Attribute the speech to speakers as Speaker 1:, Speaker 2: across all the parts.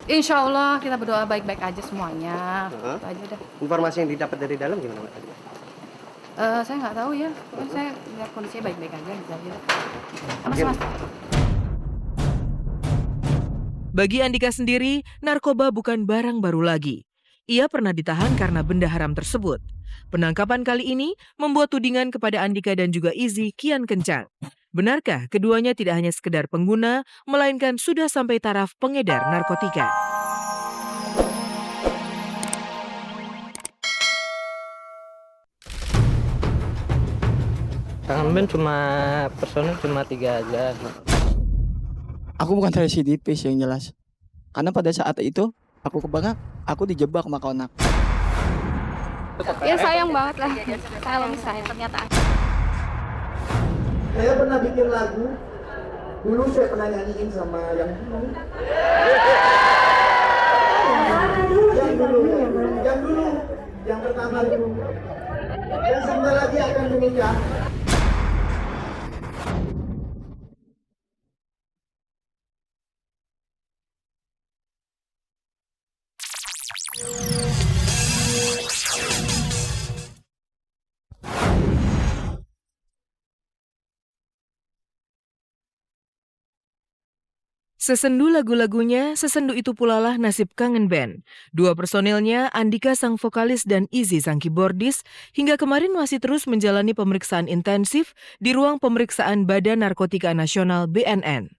Speaker 1: Insya Allah kita berdoa baik-baik aja semuanya.
Speaker 2: Heeh.
Speaker 1: Itu aja deh.
Speaker 2: Informasi yang didapat dari dalam gimana, Mbak, tadi?
Speaker 1: Saya nggak tahu ya. Pokoknya saya lihat kondisinya baik-baik aja gitu aja deh. Mas,
Speaker 2: Oke.
Speaker 1: mas.
Speaker 3: Bagi Andika sendiri, narkoba bukan barang baru lagi. Ia pernah ditahan karena benda haram tersebut. Penangkapan kali ini membuat tudingan kepada Andika dan juga Izzy kian kencang. Benarkah keduanya tidak hanya sekedar pengguna, melainkan sudah sampai taraf pengedar narkotika?
Speaker 4: Kangen band personil cuma 3 aja.
Speaker 5: Aku bukan residivis yang jelas. Karena pada saat itu aku kebakar, aku dijebak sama kawan aku.
Speaker 6: Ya sayang banget lah kalau misalnya ternyata
Speaker 7: Saya pernah bikin lagu, dulu saya pernah nyanyiin sama yang dulu. Yang pertama dulu. Dan sebentar lagi akan menikah.
Speaker 3: Sesendu lagu-lagunya, sesendu itu pula lah nasib Kangen Band. Dua personilnya, Andika sang vokalis dan Izzy sang keyboardis, hingga kemarin masih terus menjalani pemeriksaan intensif di ruang pemeriksaan Badan Narkotika Nasional BNN.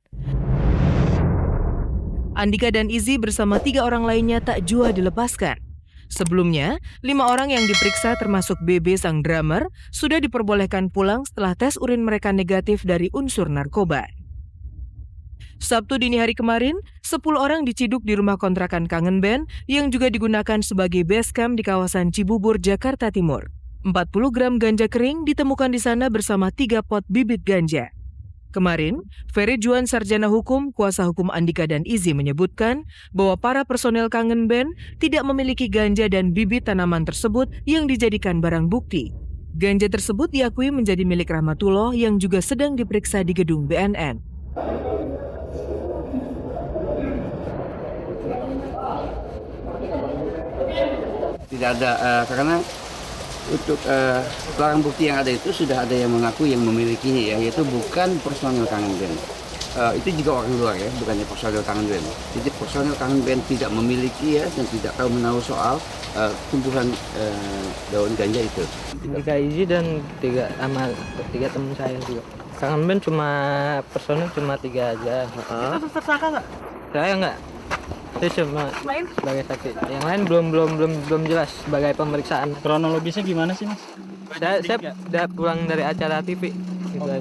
Speaker 3: Andika dan Izzy bersama 3 orang lainnya tak jua dilepaskan. Sebelumnya, 5 orang yang diperiksa termasuk BB sang drummer sudah diperbolehkan pulang setelah tes urin mereka negatif dari unsur narkoba. Sabtu dini hari kemarin, 10 orang diciduk di rumah kontrakan Kangen Band yang juga digunakan sebagai base camp di kawasan Cibubur, Jakarta Timur. 40 gram ganja kering ditemukan di sana bersama 3 pot bibit ganja. Kemarin, Ferry Juan Sarjana Hukum, kuasa hukum Andika dan Izzy menyebutkan bahwa para personel Kangen Band tidak memiliki ganja dan bibit tanaman tersebut yang dijadikan barang bukti. Ganja tersebut diakui menjadi milik Rahmatullah yang juga sedang diperiksa di gedung BNN.
Speaker 8: Tidak ada, karena untuk barang bukti yang ada itu sudah ada yang mengaku yang memilikinya ya, yaitu bukan personel Kangen Band. Itu juga orang luar ya, bukannya personel Kangen Band. Jadi personel Kangen Band tidak memiliki ya dan tidak tahu menahu soal tumbuhan daun ganja itu.
Speaker 4: 3 Izzy dan 3 teman saya juga. Kangen Band personil cuma 3 aja.
Speaker 2: Itu tersangka nggak?
Speaker 4: Saya enggak. Saya cuma sebagai saksi. Yang lain belum jelas sebagai pemeriksaan.
Speaker 9: Kronologisnya gimana sih, Mas?
Speaker 4: Saya udah pulang dari acara TV. Gitu aja.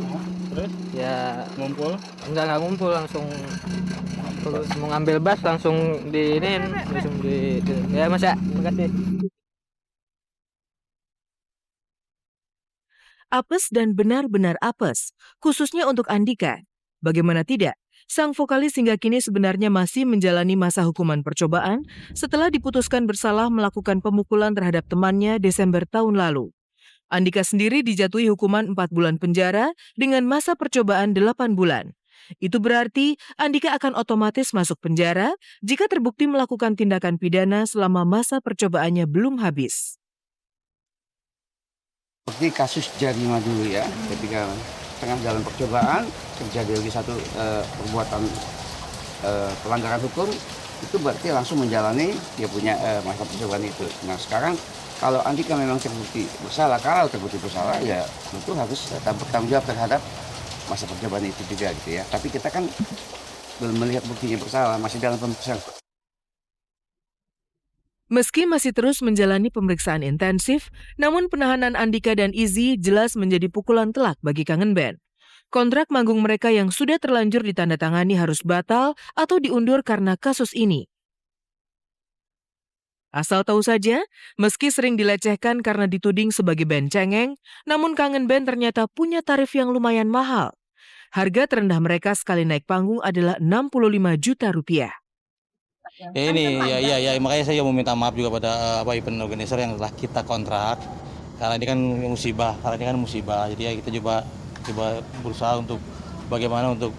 Speaker 9: Terus
Speaker 4: Ya
Speaker 9: ngumpul?
Speaker 4: nggak ngumpul, langsung mau ngambil bas langsung ya Mas ya. Makasih.
Speaker 3: Apes dan benar-benar apes, khususnya untuk Andika. Bagaimana tidak, sang vokalis hingga kini sebenarnya masih menjalani masa hukuman percobaan setelah diputuskan bersalah melakukan pemukulan terhadap temannya Desember tahun lalu. Andika sendiri dijatuhi hukuman 4 bulan penjara dengan masa percobaan 8 bulan. Itu berarti Andika akan otomatis masuk penjara jika terbukti melakukan tindakan pidana selama masa percobaannya belum habis.
Speaker 8: Seperti kasus Jarima dulu ya, ketika tengah dalam percobaan terjadi lagi satu perbuatan pelanggaran hukum, itu berarti langsung menjalani dia punya masa percobaan itu. Nah sekarang kalau Andika memang terbukti bersalah, kalau terbukti bersalah ya tentu harus tetap bertanggung jawab terhadap masa percobaan itu juga gitu ya. Tapi kita kan belum melihat buktinya bersalah, masih dalam pemeriksaan.
Speaker 3: Meski masih terus menjalani pemeriksaan intensif, namun penahanan Andika dan Izzy jelas menjadi pukulan telak bagi Kangen Band. Kontrak manggung mereka yang sudah terlanjur ditandatangani harus batal atau diundur karena kasus ini. Asal tahu saja, meski sering dilecehkan karena dituding sebagai band cengeng, namun Kangen Band ternyata punya tarif yang lumayan mahal. Harga terendah mereka sekali naik panggung adalah 65 juta rupiah.
Speaker 9: Ya ini, ya makanya saya mau minta maaf juga pada event organizer yang telah kita kontrak. Karena ini kan musibah. Jadi ya kita coba berusaha untuk bagaimana untuk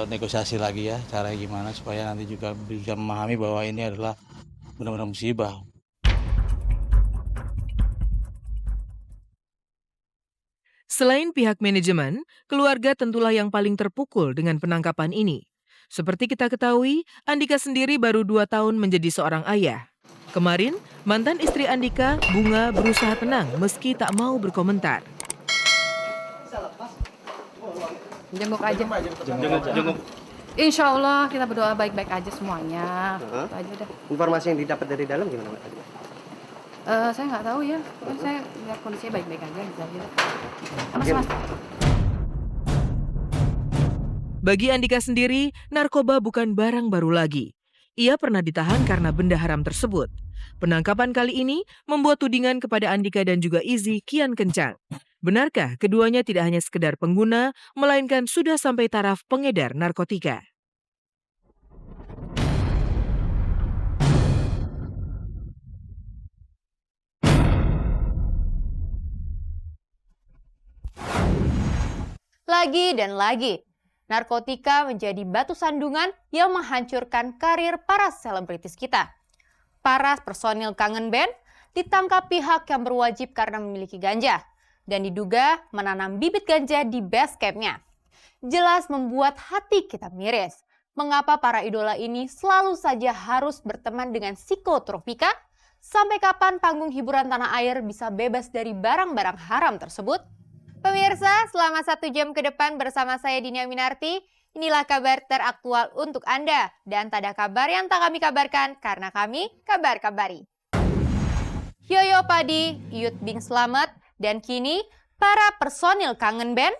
Speaker 9: negosiasi lagi ya, cara gimana supaya nanti juga bisa memahami bahwa ini adalah benar-benar musibah.
Speaker 3: Selain pihak manajemen, keluarga tentulah yang paling terpukul dengan penangkapan ini. Seperti kita ketahui, Andika sendiri baru 2 tahun menjadi seorang ayah. Kemarin, mantan istri Andika, Bunga, berusaha tenang meski tak mau berkomentar.
Speaker 1: Jenguk aja. Insya Allah kita berdoa baik-baik aja semuanya. Itu aja udah.
Speaker 2: Informasi yang didapat dari dalam gimana Mbak tadi?
Speaker 1: Saya nggak tahu ya. Pokoknya saya lihat kondisinya baik-baik aja gitu aja. Mas.
Speaker 3: Bagi Andika sendiri, narkoba bukan barang baru lagi. Ia pernah ditahan karena benda haram tersebut. Penangkapan kali ini membuat tudingan kepada Andika dan juga Izzy kian kencang. Benarkah keduanya tidak hanya sekedar pengguna, melainkan sudah sampai taraf pengedar narkotika?
Speaker 10: Lagi dan lagi, narkotika menjadi batu sandungan yang menghancurkan karir para selebritis kita. Para personil Kangen Band ditangkap pihak yang berwajib karena memiliki ganja dan diduga menanam bibit ganja di base camp-nya. Jelas membuat hati kita miris. Mengapa para idola ini selalu saja harus berteman dengan psikotropika? Sampai kapan panggung hiburan tanah air bisa bebas dari barang-barang haram tersebut? Pemirsa, selama 1 jam ke depan bersama saya Dini Aminarti, inilah kabar teraktual untuk Anda. Dan tak ada kabar yang tak kami kabarkan karena kami kabar-kabari. Yoyo Padi, Yut Bing Slamet, dan kini para personil Kangen Band,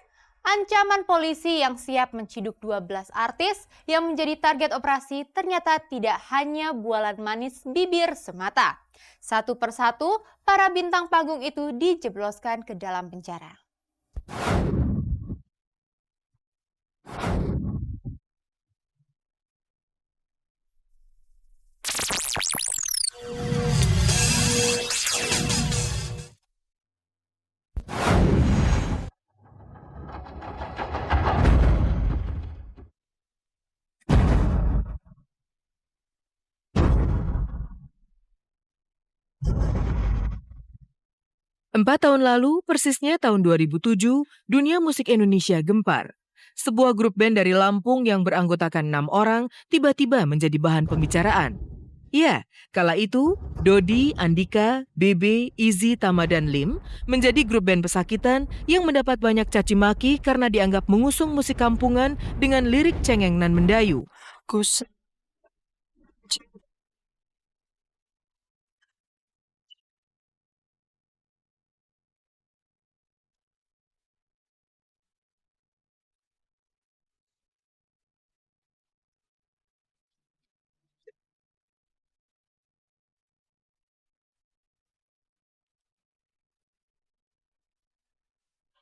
Speaker 10: ancaman polisi yang siap menciduk 12 artis yang menjadi target operasi ternyata tidak hanya bualan manis bibir semata. Satu persatu, para bintang panggung itu dijebloskan ke dalam penjara.
Speaker 3: Empat tahun lalu, persisnya tahun 2007, dunia musik Indonesia gempar. Sebuah grup band dari Lampung yang beranggotakan 6 orang tiba-tiba menjadi bahan pembicaraan. Ya, kala itu, Dodi, Andika, Bebe, Izzy, Tama, dan Lim menjadi grup band pesakitan yang mendapat banyak caci maki karena dianggap mengusung musik kampungan dengan lirik cengeng nan mendayu.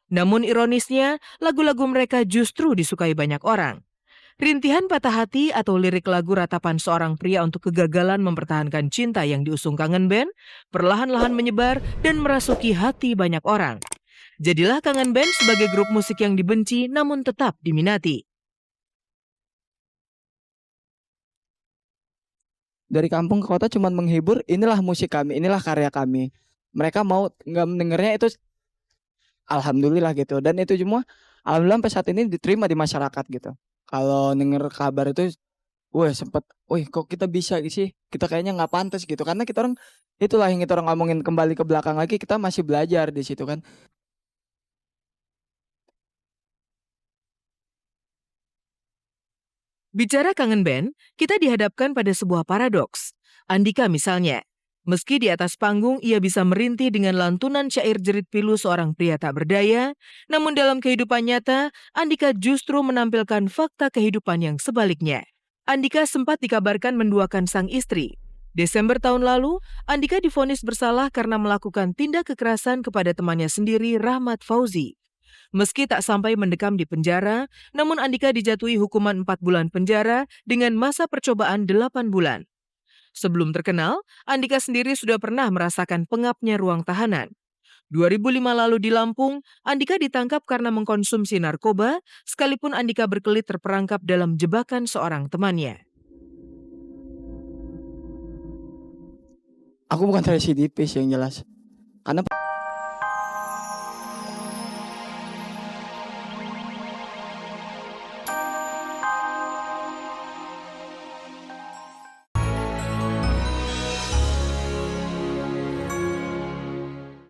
Speaker 3: Namun ironisnya, lagu-lagu mereka justru disukai banyak orang. Rintihan patah hati atau lirik lagu ratapan seorang pria untuk kegagalan mempertahankan cinta yang diusung Kangen Band perlahan-lahan menyebar dan merasuki hati banyak orang. Jadilah Kangen Band sebagai grup musik yang dibenci namun tetap diminati.
Speaker 5: Dari kampung ke kota cuma menghibur, inilah musik kami, inilah karya kami. Mereka mau nggak mendengarnya itu alhamdulillah gitu. Dan itu semua alhamdulillah sampai saat ini diterima di masyarakat gitu. Kalau denger kabar itu, wah sempet, wih kok kita bisa sih? Kita kayaknya nggak pantas gitu. Karena kita orang, itulah yang kita orang ngomongin kembali ke belakang lagi, kita masih belajar di situ kan.
Speaker 3: Bicara Kangen Band, kita dihadapkan pada sebuah paradoks. Andika misalnya, meski di atas panggung ia bisa merintih dengan lantunan syair jerit pilu seorang pria tak berdaya, namun dalam kehidupan nyata, Andika justru menampilkan fakta kehidupan yang sebaliknya. Andika sempat dikabarkan menduakan sang istri. Desember tahun lalu, Andika divonis bersalah karena melakukan tindak kekerasan kepada temannya sendiri, Rahmat Fauzi. Meski tak sampai mendekam di penjara, namun Andika dijatuhi hukuman 4 bulan penjara dengan masa percobaan 8 bulan. Sebelum terkenal, Andika sendiri sudah pernah merasakan pengapnya ruang tahanan. 2005 lalu di Lampung, Andika ditangkap karena mengkonsumsi narkoba, sekalipun Andika berkelit terperangkap dalam jebakan seorang temannya.
Speaker 5: Aku bukan residivis yang jelas. Karena